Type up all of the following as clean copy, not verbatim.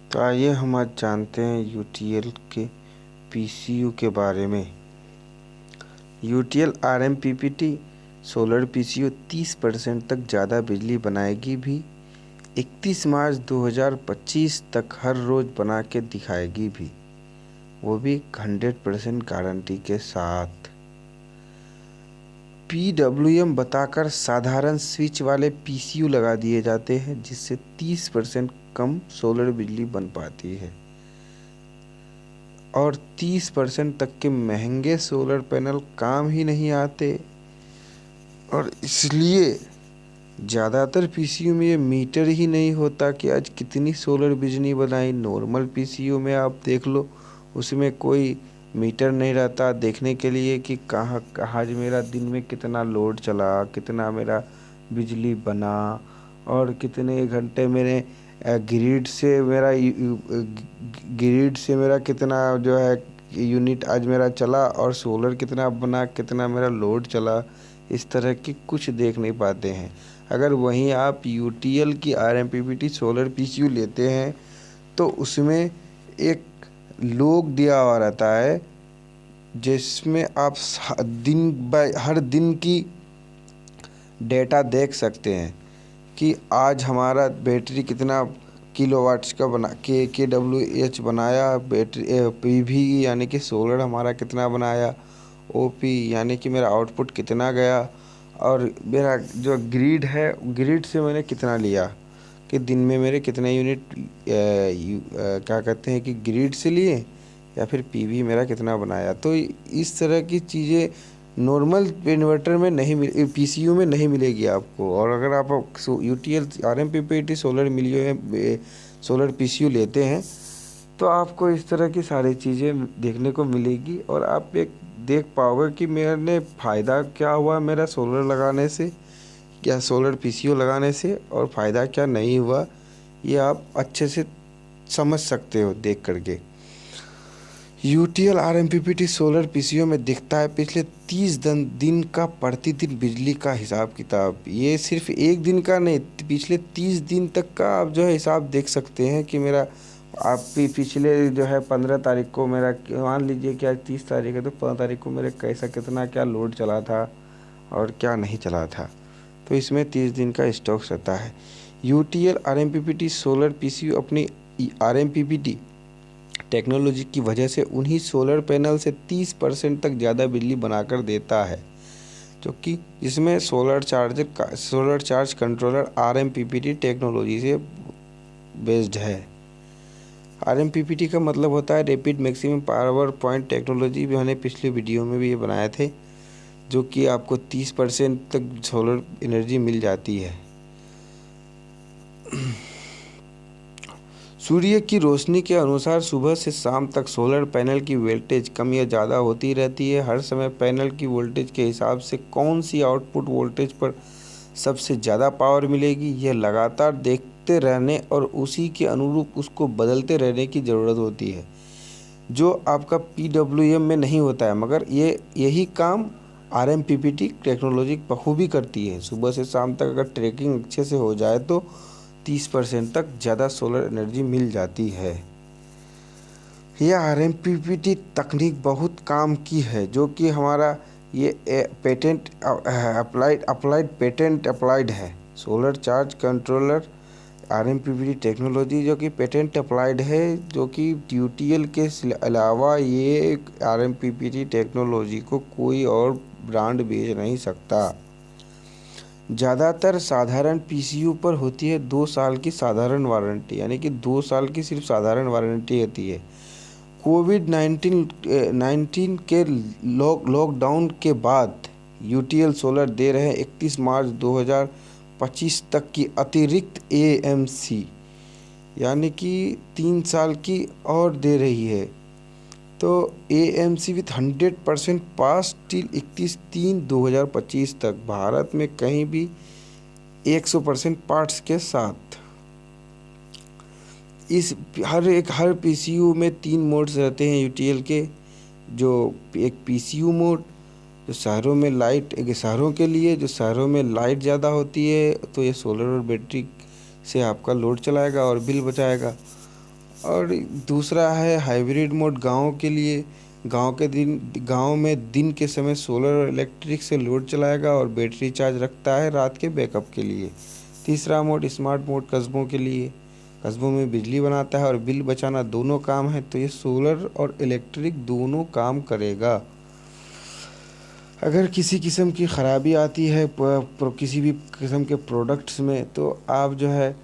तो आइए हम आज जानते हैं यूटीएल के पीसीयू के बारे में। यूटीएल आरएमपीपीटी सोलर पीसीयू 30% तक ज़्यादा बिजली बनाएगी भी। 31 मार्च 2025 तक हर रोज़ बना के दिखाएगी भी, वो भी 100% गारंटी के साथ। पीडब्ल्यूएम बताकर साधारण स्विच वाले पीसीयू लगा दिए जाते हैं, जिससे 30% कम सोलर बिजली बन पाती है और 30% तक के महंगे सोलर पैनल काम ही नहीं आते। और इसलिए ज़्यादातर पीसीयू में ये मीटर ही नहीं होता कि आज कितनी सोलर बिजली बनाई। नॉर्मल पीसीयू में आप देख लो, उसमें कोई मीटर नहीं रहता देखने के लिए कि कहाँ आज मेरा दिन में कितना लोड चला, कितना मेरा बिजली बना और कितने घंटे मेरे ग्रिड से मेरा कितना जो है यूनिट आज मेरा चला और सोलर कितना बना, कितना मेरा लोड चला। इस तरह की कुछ देख नहीं पाते हैं। अगर वहीं आप यूटीएल की आरएमपीपीटी सोलर पीसीयू लेते हैं तो उसमें एक लॉग दिया हुआ रहता है, जिसमें आप हर दिन की डेटा देख सकते हैं कि आज हमारा बैटरी कितना किलोवाट्स का बना के डब्ल्यू एच बनाया, बैटरी पीवी यानी कि सोलर हमारा कितना बनाया, ओपी यानी कि मेरा आउटपुट कितना गया, और मेरा जो ग्रिड है ग्रिड से मैंने कितना लिया कि दिन में मेरे कितने यूनिट क्या कहते हैं कि ग्रिड से लिए या फिर पीवी मेरा कितना बनाया। तो इस तरह की चीज़ें नॉर्मल इन्वर्टर में नहीं पीसीयू में नहीं मिलेगी आपको। और अगर आप यूटीएल आरएमपीपीटी सोलर पीसीयू लेते हैं तो आपको इस तरह की सारी चीज़ें देखने को मिलेगी और आप एक देख पाओगे कि मैंने फ़ायदा क्या हुआ मेरा सोलर लगाने से, क्या सोलर पीसीयू लगाने से, और फ़ायदा क्या नहीं हुआ, ये आप अच्छे से समझ सकते हो देख करके। यूटीएल आरएमपीपीटी सोलर पीसीयू में दिखता है पिछले 30 दिन का प्रतिदिन बिजली का हिसाब किताब। ये सिर्फ एक दिन का नहीं, पिछले 30 दिन तक का आप जो है हिसाब देख सकते हैं कि मेरा आप पिछले जो है 15 तारीख को मेरा, मान लीजिए कि आज 30 तारीख है तो 15 तारीख को मेरे कैसा कितना क्या लोड चला था और क्या नहीं चला था। तो इसमें 30 दिन का स्टॉक रहता है। यूटीएल आरएमपीपीटी सोलर पीसीयू अपनी आरएमपीपीटी टेक्नोलॉजी की वजह से उन्हीं सोलर पैनल से 30% तक ज़्यादा बिजली बनाकर देता है, जो कि जिसमें सोलर चार्ज कंट्रोलर आरएमपीपीटी टेक्नोलॉजी से बेस्ड है। आरएमपीपीटी का मतलब होता है rapid maximum power point technology. भी मैंने पिछले वीडियो में भी ये बनाए थे, जो कि आपको 30% तक सोलर एनर्जी मिल जाती है। सूर्य की रोशनी के अनुसार सुबह से शाम तक सोलर पैनल की वोल्टेज कम या ज़्यादा होती रहती है। हर समय पैनल की वोल्टेज के हिसाब से कौन सी आउटपुट वोल्टेज पर सबसे ज़्यादा पावर मिलेगी, यह लगातार देखते रहने और उसी के अनुरूप उसको बदलते रहने की ज़रूरत होती है, जो आपका पीडब्ल्यूएम में नहीं होता है। मगर यही काम आरएमपीपीटी टेक्नोलॉजी बखूबी करती है। सुबह से शाम तक अगर ट्रैकिंग अच्छे से हो जाए तो 30% तक ज़्यादा सोलर एनर्जी मिल जाती है। यह आरएमपीपीटी तकनीक बहुत काम की है, जो कि हमारा ये पेटेंट अप्लाइड है। सोलर चार्ज कंट्रोलर आरएमपीपीटी टेक्नोलॉजी जो कि पेटेंट अप्लाइड है, जो कि यूटीएल के अलावा ये आरएमपीपीटी टेक्नोलॉजी को कोई और ब्रांड बेच नहीं सकता। ज़्यादातर साधारण पीसीयू पर होती है 2 साल की साधारण वारंटी, यानी कि 2 साल की सिर्फ साधारण वारंटी होती है। कोविड-19 के लॉकडाउन के बाद यूटीएल सोलर दे रहे हैं 31 मार्च 2025 तक की अतिरिक्त एएमसी, यानी कि 3 साल की और दे रही है। तो एएमसी विथ 100% पास टिल 31/3/2025 तक भारत में कहीं भी 100% पार्ट्स के साथ। इस हर पीसीयू में 3 मोड्स रहते हैं यूटीएल के। जो एक पीसीयू मोड जो शहरों के लिए, जो शहरों में लाइट ज़्यादा होती है तो ये सोलर और बैटरी से आपका लोड चलाएगा और बिल बचाएगा। और दूसरा है हाइब्रिड मोड गाँव के लिए। गांव में दिन के समय सोलर और इलेक्ट्रिक से लोड चलाएगा और बैटरी चार्ज रखता है रात के बैकअप के लिए। तीसरा मोड स्मार्ट मोड कस्बों के लिए। कस्बों में बिजली बनाता है और बिल बचाना दोनों काम है, तो ये सोलर और इलेक्ट्रिक दोनों काम करेगा। अगर किसी किस्म की ख़राबी आती है किसी भी किस्म के प्रोडक्ट्स में, तो आप जो है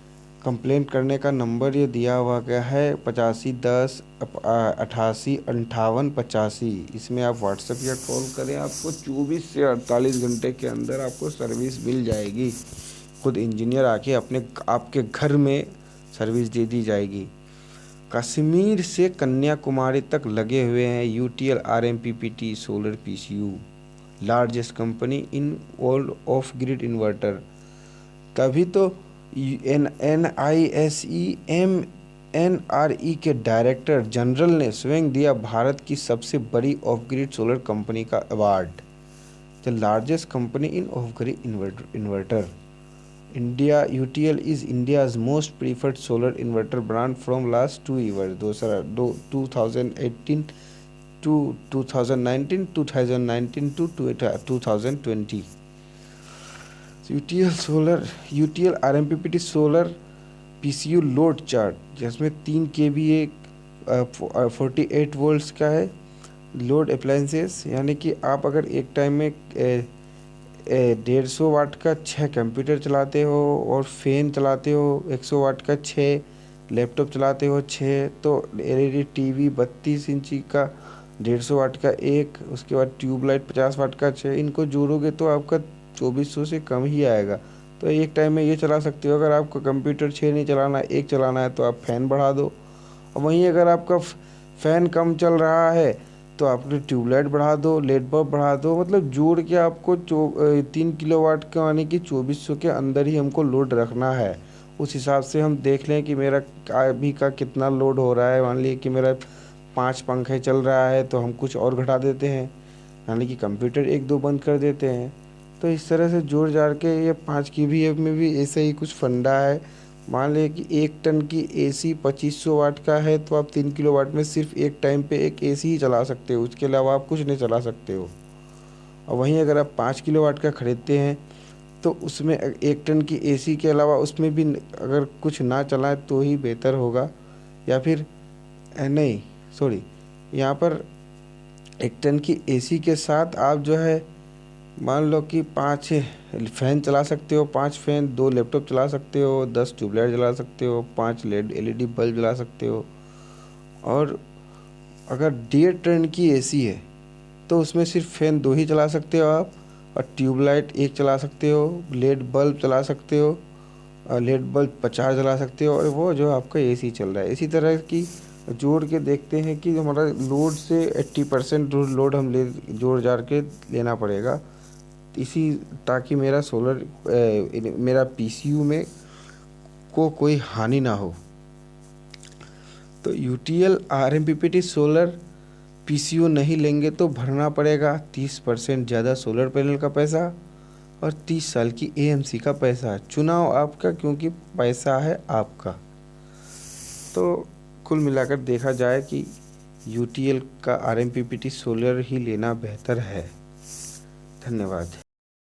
कंप्लेंट करने का नंबर ये दिया हुआ गया है 8510 88 58 85। इसमें आप व्हाट्सएप या कॉल करें, आपको 24 से 48 घंटे के अंदर आपको सर्विस मिल जाएगी। खुद इंजीनियर आके आपके घर में सर्विस दे दी जाएगी। कश्मीर से कन्याकुमारी तक लगे हुए हैं UTL RMPPT solar PCU, largest company in world off grid inverter. तभी तो NISEMNRE के डायरेक्टर जनरल ने स्वयं दिया भारत की सबसे बड़ी ऑफ ग्रिड सोलर कंपनी का award, the largest company in of grid inverter. India UTL is India's most preferred solar inverter brand from last 2 years, 2018 to 2019, 2019 to 2020। UTL RMPPT solar PCU load chart, जिसमें 3 kVA 48 volts का है load appliances, यानी कि आप अगर एक time में 150 वाट का 6 कंप्यूटर चलाते हो और फ़ैन चलाते हो, 100 वाट का 6 लैपटॉप चलाते हो 6, तो LED टीवी 32 इंची का 150 वाट का एक, उसके बाद ट्यूबलाइट 50 वाट का 6, इनको जोड़ोगे तो आपका 2400 से कम ही आएगा। तो एक टाइम में ये चला सकते हो। अगर आपको कंप्यूटर 6 नहीं चलाना है, एक चलाना है, तो आप फ़ैन बढ़ा दो। और वहीं अगर आपका फ़ैन कम चल रहा है तो आपने ट्यूबलाइट बढ़ा दो, लेड बल्ब बढ़ा दो, मतलब जोड़ के आपको 3 किलोवाट का, यानी कि 2400 के अंदर ही हमको लोड रखना है। उस हिसाब से हम देख लें कि मेरा अभी का कितना लोड हो रहा है। मान लीजिए कि मेरा 5 पंखे चल रहा है, तो हम कुछ और घटा देते हैं, यानी कि कंप्यूटर 1-2 बंद कर देते हैं। तो इस तरह से जोड़ जाड़ के ये 5 kVA में भी ऐसे ही कुछ फंडा है। मान लें कि 1 टन की AC 2500 वाट का है, तो आप 3 किलोवाट में सिर्फ एक टाइम पे एक AC ही चला सकते हो, उसके अलावा आप कुछ नहीं चला सकते हो। और वहीं अगर आप 5 किलोवाट का खरीदते हैं, तो उसमें 1 टन की AC के अलावा उसमें भी अगर कुछ ना चलाएं तो ही बेहतर होगा। या फिर नहीं, सॉरी, यहाँ पर 1 टन की AC के साथ आप जो है मान लो कि 5 फ़ैन चला सकते हो, 5 फ़ैन, 2 लैपटॉप चला सकते हो, 10 ट्यूबलाइट जला सकते हो, 5 LED बल्ब जला सकते हो। और अगर 1.5 टन की AC है तो उसमें सिर्फ फ़ैन 2 ही चला सकते हो आप, और ट्यूबलाइट 1 चला सकते हो, लेड बल्ब चला सकते हो, और लेड बल्ब 50 जला सकते हो, और वो जो आपका AC चल रहा है। इसी तरह की जोड़ के देखते हैं कि हमारा लोड से 80% लोड हम जोड़ जाड़ के लेना पड़ेगा, ताकि मेरा मेरा PCU में कोई हानि ना हो। तो UTL RMPPT सोलर PCU नहीं लेंगे तो भरना पड़ेगा 30% ज़्यादा सोलर पैनल का पैसा और 30 साल की AMC का पैसा। चुनाव आपका, क्योंकि पैसा है आपका। तो कुल मिलाकर देखा जाए कि UTL का RMPPT सोलर ही लेना बेहतर है। धन्यवाद।